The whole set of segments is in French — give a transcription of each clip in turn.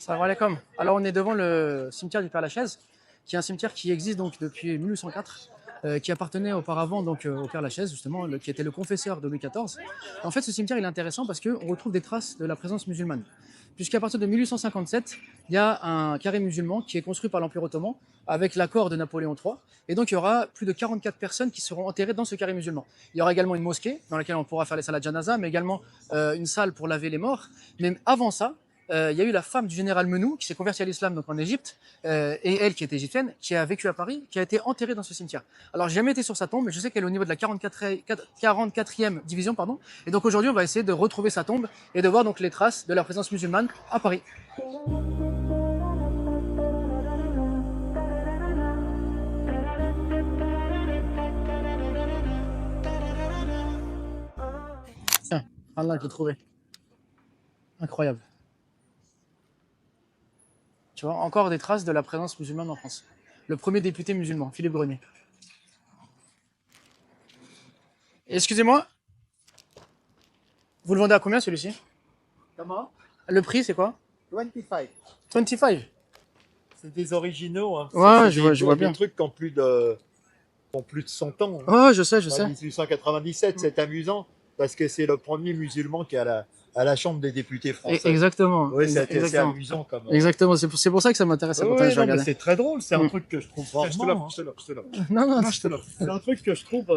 Salam alaikum. Alors on est devant le cimetière du Père-Lachaise, qui est un cimetière qui existe donc depuis 1804, qui appartenait auparavant donc au Père-Lachaise justement, qui était le confesseur de Louis XIV. En fait, ce cimetière il est intéressant parce qu'on retrouve des traces de la présence musulmane, puisqu'à partir de 1857, il y a un carré musulman qui est construit par l'Empire ottoman avec l'accord de Napoléon III, et donc il y aura plus de 44 personnes qui seront enterrées dans ce carré musulman. Il y aura également une mosquée dans laquelle on pourra faire les salats janaza, mais également une salle pour laver les morts. Mais avant ça, il y a eu la femme du général Menou qui s'est convertie à l'islam donc en Égypte, et elle qui est égyptienne, qui a vécu à Paris, qui a été enterrée dans ce cimetière. Alors j'ai jamais été sur sa tombe, mais je sais qu'elle est au niveau de la 44e division, pardon. Et donc aujourd'hui on va essayer de retrouver sa tombe et de voir donc les traces de la présence musulmane à Paris. Tiens, Allah, je l'ai trouvé. Incroyable. Tu vois, encore des traces de la présence musulmane en France. Le premier député musulman, Philippe Grenier. Excusez-moi, vous le vendez à combien celui-ci? Comment? Le prix c'est quoi? 25. 25. C'est des originaux. Hein. Ouais, C'est je vois bien. Des trucs qui ont plus de 100 ans. Hein. Oh, je sais. 1897, c'est amusant parce que c'est le premier musulman qui est à la Chambre des députés français. Exactement. Oui, c'est Exactement. amusant comme. Exactement, c'est pour ça que ça m'intéresse. Oui, non, mais c'est très drôle. C'est un truc que je trouve Je te rarement. l'offre. Non, Je te l'offre. C'est un truc que je trouve.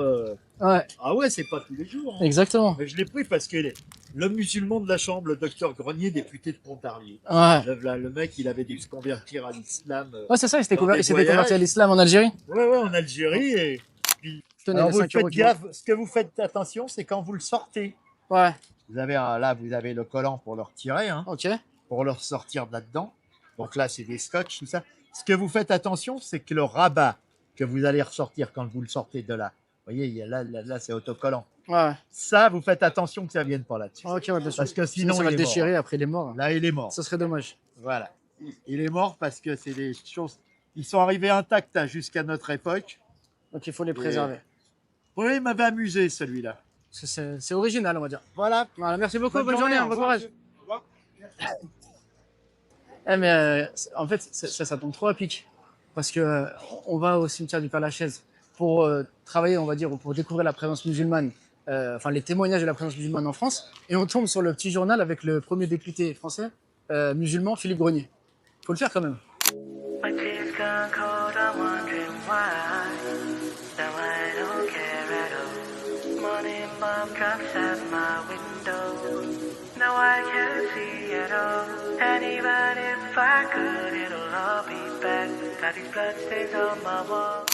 ouais, Ah ouais, c'est pas tous les jours. Hein. exactement. Mais je l'ai pris parce que le musulman de la Chambre, le docteur Grenier, député de Pontarlier. Ouais. Le mec, il avait dû se convertir à l'islam. Ouais, c'est ça, il s'était Dans des converti à voyages. l'islam en Algérie. Ouais, en Algérie. Et puis, Tenez, alors les vous 5 euros faites qui manquent. gaffe, ce que vous faites attention, c'est quand vous le sortez. Ouais, Vous avez vous avez le collant pour le retirer, hein, ok. pour le ressortir de là-dedans. Donc là, c'est des scotch, tout ça. Ce que vous faites attention, c'est que le rabat que vous allez ressortir quand vous le sortez de là, vous voyez, là c'est autocollant. Ouais, Ça, vous faites attention que ça vienne pas là-dessus. ok, ouais, bien sûr. Parce que sinon, ça va il le est mort. déchirer, après il est mort. Là, il est mort. Ça serait dommage. Voilà. Il est mort parce que c'est des choses. Ils sont arrivés intacts jusqu'à notre époque. Donc il faut les préserver. Oui, il m'avait amusé celui-là. C'est original, on va dire. Voilà. Voilà, merci beaucoup, bonne journée, journée, au bon revoir. courage. Mais en fait, ça tombe trop à pic. Parce que on va au cimetière du Père-Lachaise pour travailler, on va dire, ou pour découvrir la présence musulmane, enfin les témoignages de la présence musulmane en France, et on tombe sur le petit journal avec le premier député français musulman, Philippe Grenier. Faut le faire quand même. My tears gone cold, I'm wondering why. Now I don't care at all. Morning bomb drops at my window. Now I can't see at all. And even if I could, it'll all be back. Got these bloodstains on my wall.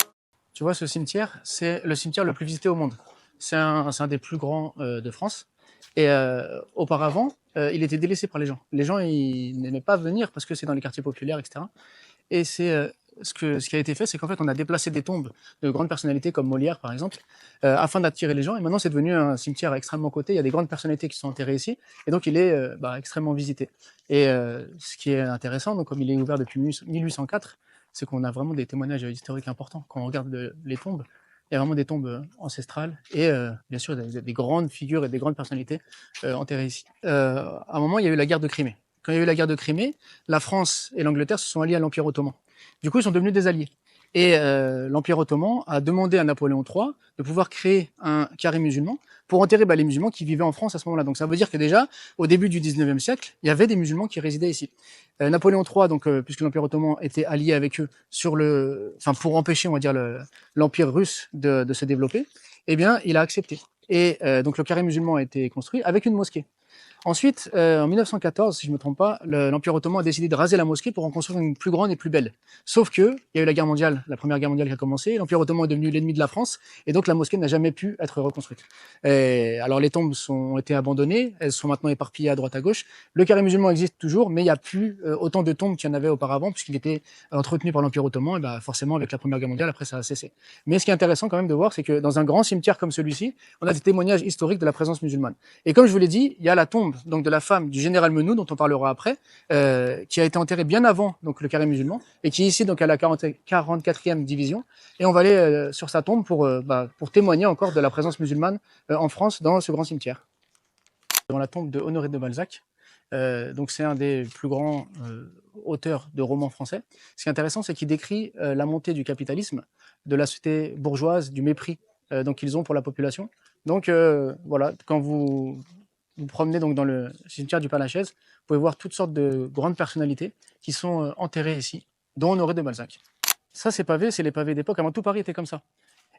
Tu vois, ce cimetière, c'est le cimetière le plus visité au monde. C'est un des plus grands de France. Et auparavant, il était délaissé par les gens. Les gens, ils n'aimaient pas venir parce que c'est dans les quartiers populaires, etc. Et c'est ce qui a été fait, c'est qu'en fait, on a déplacé des tombes de grandes personnalités comme Molière, par exemple, afin d'attirer les gens. Et maintenant, c'est devenu un cimetière extrêmement coté. Il y a des grandes personnalités qui sont enterrées ici. Et donc, il est extrêmement visité. Et ce qui est intéressant, donc, comme il est ouvert depuis 1804, c'est qu'on a vraiment des témoignages historiques importants. Quand on regarde les tombes, il y a vraiment des tombes ancestrales et bien sûr des grandes figures et des grandes personnalités enterrées ici. À un moment, il y a eu la guerre de Crimée. Quand il y a eu la guerre de Crimée, la France et l'Angleterre se sont alliés à l'Empire ottoman. Du coup, ils sont devenus des alliés. Et l'Empire ottoman a demandé à Napoléon III de pouvoir créer un carré musulman pour enterrer les musulmans qui vivaient en France à ce moment-là. Donc ça veut dire que déjà, au début du 19e siècle, il y avait des musulmans qui résidaient ici. Napoléon III, donc, puisque l'Empire ottoman était allié avec eux pour empêcher, on va dire, l'Empire russe de se développer, eh bien, il a accepté. Et donc le carré musulman a été construit avec une mosquée. Ensuite, en 1914, si je ne me trompe pas, l'Empire ottoman a décidé de raser la mosquée pour en construire une plus grande et plus belle. Sauf que il y a eu la guerre mondiale, la première guerre mondiale qui a commencé, l'Empire ottoman est devenu l'ennemi de la France, et donc la mosquée n'a jamais pu être reconstruite. Et alors les tombes ont été abandonnées, elles sont maintenant éparpillées à droite à gauche. Le carré musulman existe toujours, mais il n'y a plus autant de tombes qu'il y en avait auparavant, puisqu'il était entretenu par l'Empire ottoman, et forcément avec la première guerre mondiale, après ça a cessé. Mais ce qui est intéressant quand même de voir, c'est que dans un grand cimetière comme celui-ci, on a des témoignages historiques de la présence musulmane. Et comme je vous l'ai dit, il y a la tombe donc de la femme du général Menou, dont on parlera après, qui a été enterrée bien avant donc le carré musulman, et qui est ici donc à la 44e division. Et on va aller sur sa tombe pour témoigner encore de la présence musulmane en France dans ce grand cimetière. Devant la tombe de Honoré de Balzac. Donc c'est un des plus grands auteur de romans français. Ce qui est intéressant, c'est qu'il décrit la montée du capitalisme, de la société bourgeoise, du mépris donc qu'ils ont pour la population. Donc voilà, quand vous promenez donc dans le cimetière du Père-Lachaise, vous pouvez voir toutes sortes de grandes personnalités qui sont enterrées ici, dont Honoré de Balzac. Ça, ces pavés, c'est les pavés d'époque. Avant tout, Paris était comme ça.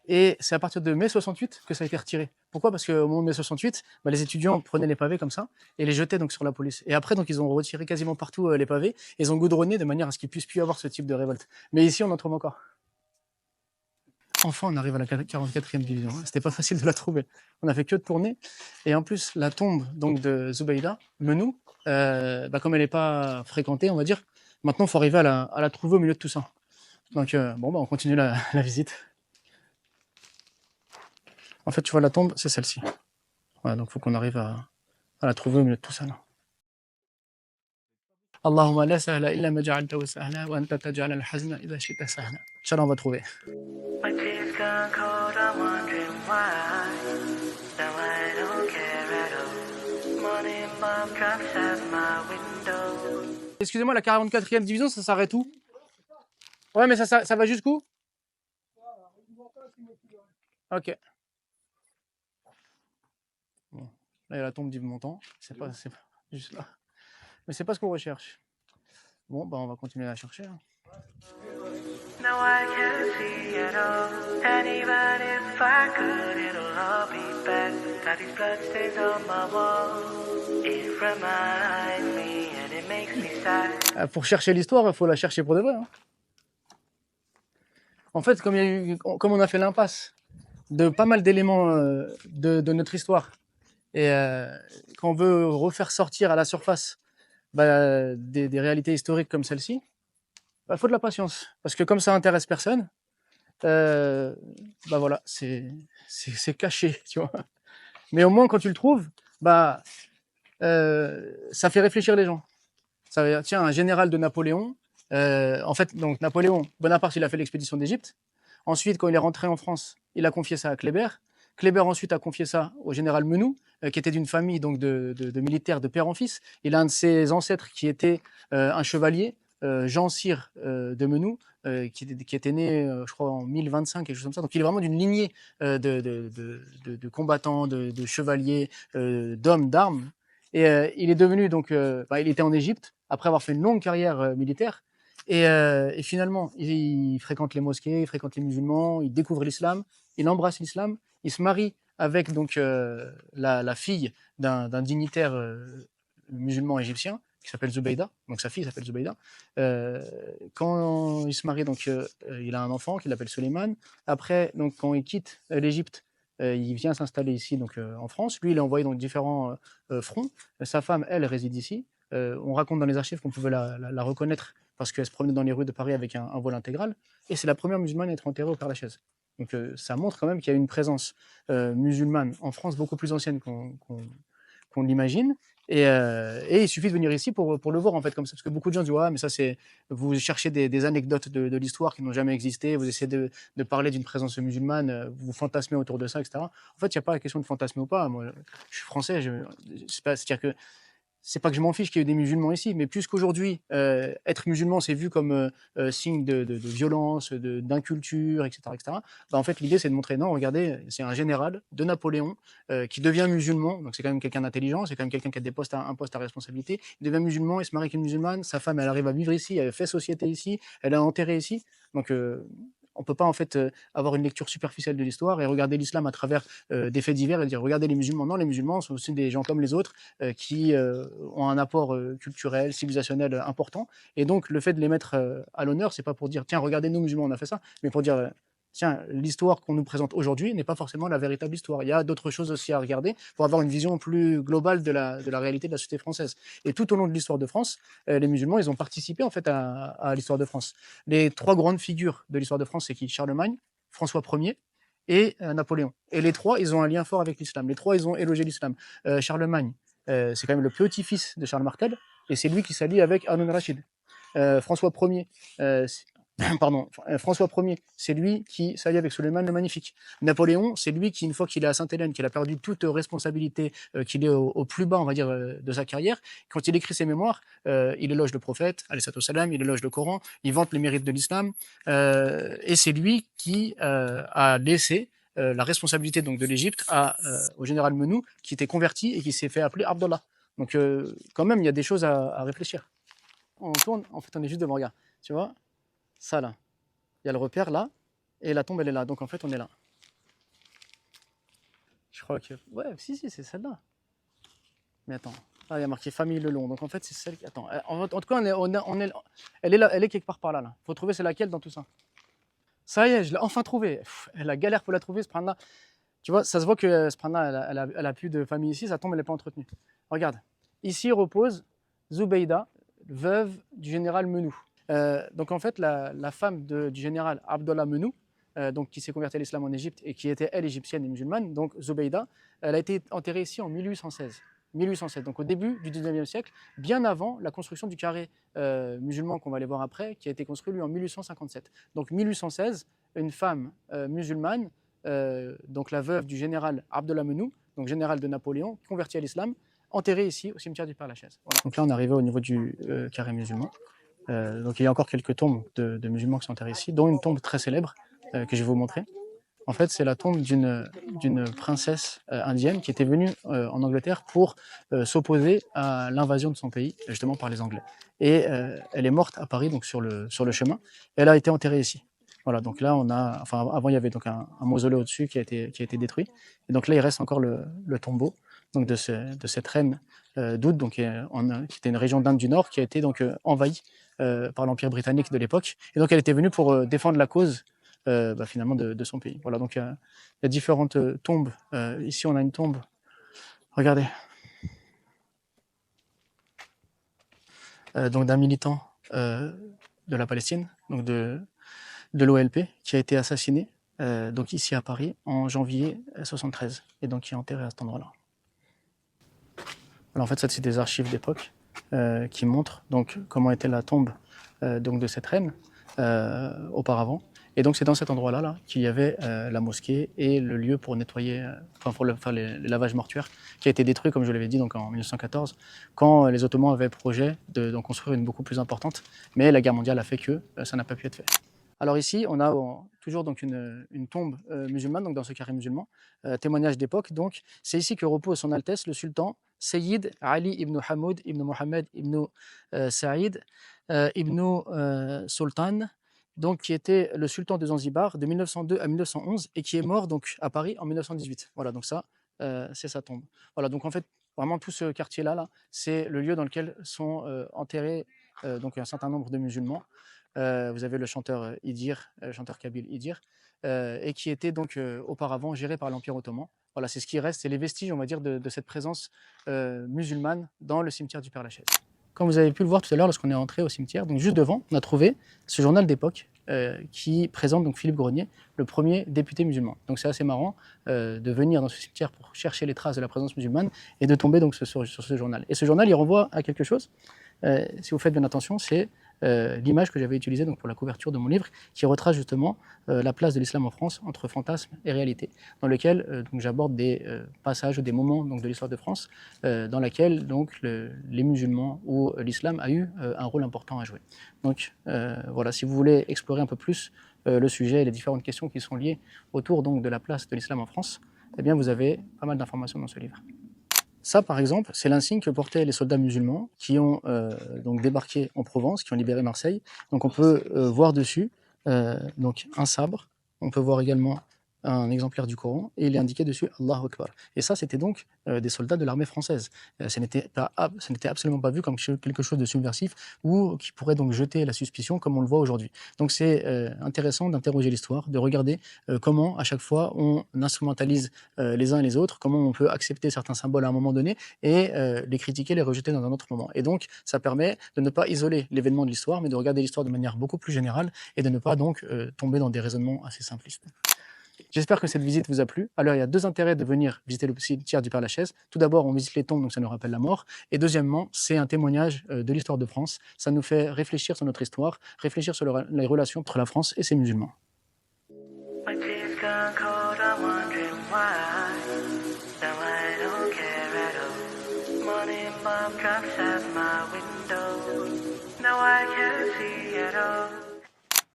Et c'est à partir de mai 68 que ça a été retiré. Pourquoi? Parce qu'au moment de mai 68, les étudiants prenaient les pavés comme ça et les jetaient donc sur la police. Et après, donc, ils ont retiré quasiment partout les pavés. Et ils ont goudronné de manière à ce qu'il puisse plus y avoir ce type de révolte. Mais ici, on en trouve encore. Enfin, on arrive à la 44e division. C'était pas facile de la trouver. On a fait que de tourner. Et en plus, la tombe donc de Zubeida, Menou, comme elle n'est pas fréquentée, on va dire, maintenant, il faut arriver à la trouver au milieu de tout ça. Donc, on continue la visite. En fait, tu vois, la tombe, c'est celle-ci. Voilà, donc il faut qu'on arrive à la trouver au milieu de tout ça. Là. Allahumma la sahla illa ma ja'altahu sahla wa anta taj'al al-hazna idha shi'ta sahla. Inch'Allah, on va trouver. My tears gone cold, I'm wondering why. Now I don't care at all. Morning bomb drops at my window. Excusez-moi, la 44e division, ça s'arrête où? Ouais, mais ça va jusqu'où? Ok. Bon. Là, il y a la tombe d'Yves Montand. C'est pas juste là. Mais c'est pas ce qu'on recherche. Bon, on va continuer à la chercher. Hein. Now I can't see at all. And even if I could, it'll all be back. Got these bloodstains on my wall. It reminds me and it makes me sad. Pour chercher l'histoire, il faut la chercher pour de vrai. Hein. En fait, comme on a fait l'impasse de pas mal d'éléments de notre histoire, et quand on veut refaire sortir à la surface des réalités historiques comme celle-ci, il faut de la patience. Parce que comme ça intéresse personne, voilà, c'est caché, tu vois. Mais au moins, quand tu le trouves, ça fait réfléchir les gens. Ça veut dire, tiens, un général de Napoléon, en fait, donc Napoléon, Bonaparte, il a fait l'expédition d'Égypte. Ensuite, quand il est rentré en France, il a confié ça à Kléber. Kléber ensuite a confié ça au général Menou, qui était d'une famille donc de militaires de père en fils. Il a un de ses ancêtres qui était un chevalier, Jean Cyr de Menou, qui était né, je crois, en 1025, quelque chose comme ça. Donc il est vraiment d'une lignée de combattants, de chevaliers, d'hommes, d'armes. Et il est devenu donc, il était en Égypte après avoir fait une longue carrière militaire. Et finalement, il fréquente les mosquées, il fréquente les musulmans, il découvre l'islam, il embrasse l'islam, il se marie avec donc la fille d'un dignitaire musulman égyptien qui s'appelle Zubeida, donc sa fille s'appelle Zubeida. Quand il se marie, donc il a un enfant qui l'appelle Suleiman. Après, donc quand il quitte l'Égypte, il vient s'installer ici donc en France. Lui, il est envoyé dans différents fronts. Sa femme, elle, réside ici. On raconte dans les archives qu'on pouvait la reconnaître parce qu'elle se promenait dans les rues de Paris avec un voile intégral. Et c'est la première musulmane à être enterrée au Père-Lachaise. Donc ça montre quand même qu'il y a une présence musulmane en France beaucoup plus ancienne qu'on l'imagine. Et il suffit de venir ici pour le voir en fait comme ça, parce que beaucoup de gens disent ouais, mais ça c'est vous cherchez des anecdotes de l'histoire qui n'ont jamais existé, vous essayez de parler d'une présence musulmane, vous fantasmez autour de ça, etc. En fait, il n'y a pas la question de fantasmer ou pas. Moi, je suis français, c'est-à-dire que c'est pas que je m'en fiche qu'il y ait des musulmans ici, mais plus qu'aujourd'hui, être musulman, c'est vu comme signe de violence, d'inculture, etc. etc. En fait, l'idée, c'est de montrer, non, regardez, c'est un général de Napoléon qui devient musulman, donc c'est quand même quelqu'un d'intelligent, c'est quand même quelqu'un qui a un poste à responsabilité, il devient musulman, il se marie avec une musulmane, sa femme, elle arrive à vivre ici, elle fait société ici, elle est enterrée ici, donc on ne peut pas en fait avoir une lecture superficielle de l'histoire et regarder l'islam à travers des faits divers et dire regardez les musulmans. Non, les musulmans sont aussi des gens comme les autres qui ont un apport culturel, civilisationnel important. Et donc le fait de les mettre à l'honneur, c'est pas pour dire tiens regardez nous musulmans on a fait ça, mais pour dire tiens, l'histoire qu'on nous présente aujourd'hui n'est pas forcément la véritable histoire. Il y a d'autres choses aussi à regarder pour avoir une vision plus globale de la réalité de la société française. Et tout au long de l'histoire de France, les musulmans, ils ont participé en fait à l'histoire de France. Les trois grandes figures de l'histoire de France, c'est qui? Charlemagne, François Ier et Napoléon. Et les trois, ils ont un lien fort avec l'islam. Les trois, ils ont élogé l'islam. Charlemagne, c'est quand même le petit-fils de Charles Martel, et c'est lui qui s'allie avec Haroun Rachid. François Ier, pardon, François Ier, c'est lui qui s'allie avec Suleiman le Magnifique. Napoléon, c'est lui qui, une fois qu'il est à Sainte-Hélène, qu'il a perdu toute responsabilité, qu'il est au plus bas, on va dire, de sa carrière, quand il écrit ses mémoires, il éloge le prophète, alayhi salam, il éloge le Coran, il vante les mérites de l'islam, et c'est lui qui a laissé la responsabilité donc de l'Égypte au général Menou, qui était converti et qui s'est fait appeler Abdallah. Donc quand même, il y a des choses à réfléchir. On tourne, en fait, on est juste devant, regarde, tu vois, ça là. Il y a le repère là, et la tombe elle est là. Donc en fait on est là. Je crois que. Ouais, si, c'est celle-là. Mais attends. Ah, il y a marqué famille Le Long. Donc en fait c'est celle qui. Attends. En tout cas, elle est là, elle est quelque part par là. Faut trouver c'est laquelle dans tout ça. Ça y est, je l'ai enfin trouvée. Elle a galère pour la trouver, ce prana. Tu vois, ça se voit que ce prana, elle a plus de famille ici, sa tombe elle n'est pas entretenue. Regarde. Ici repose Zubeida, veuve du général Menou. Donc en fait, la femme du général Abdallah Menou, donc qui s'est convertie à l'islam en Égypte et qui était elle égyptienne et musulmane, donc Zubeida, elle a été enterrée ici en 1816. 1807, donc au début du 19e siècle, bien avant la construction du carré musulman qu'on va aller voir après, qui a été construit lui en 1857. Donc 1816, une femme musulmane, donc la veuve du général Abdallah Menou, donc général de Napoléon, convertie à l'islam, enterrée ici au cimetière du Père-Lachaise. Voilà. Donc là on est arrivé au niveau du carré musulman. Donc il y a encore quelques tombes de musulmans qui sont enterrés ici, dont une tombe très célèbre que je vais vous montrer. En fait, c'est la tombe d'une princesse indienne qui était venue en Angleterre pour s'opposer à l'invasion de son pays, justement par les Anglais. Et elle est morte à Paris, donc sur le chemin. Et elle a été enterrée ici. Voilà, donc là, avant, il y avait donc un mausolée au-dessus qui a été détruit. Et donc là, il reste encore le tombeau donc de cette reine d'Oud, donc qui était une région d'Inde du Nord, qui a été donc envahie par l'Empire britannique de l'époque. Et donc, elle était venue pour défendre la cause finalement de son pays. Voilà, donc il y a différentes tombes. Ici, on a une tombe. Regardez. Donc d'un militant de la Palestine, donc de l'OLP, qui a été assassiné donc ici à Paris en janvier 73, et donc qui est enterré à cet endroit-là. Alors en fait, ça c'est des archives d'époque qui montrent donc comment était la tombe donc de cette reine auparavant. Et donc c'est dans cet endroit-là là, qu'il y avait la mosquée et le lieu pour nettoyer, pour faire les lavages mortuaires, qui a été détruit, comme je l'avais dit, donc en 1914, quand les Ottomans avaient projet d'en construire une beaucoup plus importante, mais la guerre mondiale a fait que ça n'a pas pu être fait. Alors ici, on a toujours donc une tombe musulmane, donc dans ce carré musulman, témoignage d'époque. Donc c'est ici que repose son Altesse le sultan Sayyid Ali ibn Hamoud ibn Mohammed ibn Saïd ibn Sultan, donc qui était le sultan de Zanzibar de 1902 à 1911 et qui est mort donc à Paris en 1918. Voilà, donc ça c'est sa tombe. Voilà, donc en fait vraiment tout ce quartier-là, là, c'est le lieu dans lequel sont enterrés donc un certain nombre de musulmans. Vous avez le chanteur Idir, chanteur kabyle Idir, et qui était donc auparavant géré par l'Empire ottoman. Voilà, c'est ce qui reste, c'est les vestiges, on va dire, de cette présence musulmane dans le cimetière du Père-Lachaise. Comme vous avez pu le voir tout à l'heure lorsqu'on est entré au cimetière, donc juste devant, on a trouvé ce journal d'époque qui présente donc Philippe Grenier, le premier député musulman. Donc c'est assez marrant de venir dans ce cimetière pour chercher les traces de la présence musulmane et de tomber donc sur ce journal. Et ce journal, il renvoie à quelque chose, si vous faites bien attention, c'est l'image que j'avais utilisée donc, pour la couverture de mon livre, qui retrace justement la place de l'islam en France entre fantasme et réalité, dans lequel donc, j'aborde des passages ou des moments donc, de l'histoire de France, dans laquelle donc, les musulmans ou l'islam a eu un rôle important à jouer. Donc voilà, si vous voulez explorer un peu plus le sujet et les différentes questions qui sont liées autour donc, de la place de l'islam en France, eh bien, vous avez pas mal d'informations dans ce livre. Ça, par exemple, c'est l'insigne que portaient les soldats musulmans qui ont donc débarqué en Provence, qui ont libéré Marseille. Donc on peut voir dessus donc un sabre. On peut voir également un exemplaire du Coran et il est indiqué dessus Allahu Akbar. Et ça, c'était donc des soldats de l'armée française. Ce n'était absolument pas vu comme quelque chose de subversif ou qui pourrait donc jeter la suspicion comme on le voit aujourd'hui. Donc c'est intéressant d'interroger l'histoire, de regarder comment à chaque fois on instrumentalise les uns et les autres, comment on peut accepter certains symboles à un moment donné et les critiquer, les rejeter dans un autre moment. Et donc ça permet de ne pas isoler l'événement de l'histoire, mais de regarder l'histoire de manière beaucoup plus générale et de ne pas donc tomber dans des raisonnements assez simplistes. J'espère que cette visite vous a plu. Alors, il y a 2 intérêts de venir visiter le cimetière du Père-Lachaise. Tout d'abord, on visite les tombes, donc ça nous rappelle la mort. Et deuxièmement, c'est un témoignage de l'histoire de France. Ça nous fait réfléchir sur notre histoire, réfléchir sur les relations entre la France et ses musulmans. My tea's gone cold, I'm wondering why. Now I don't care at all. Morning bomb drops at my window. Now I can't see at all.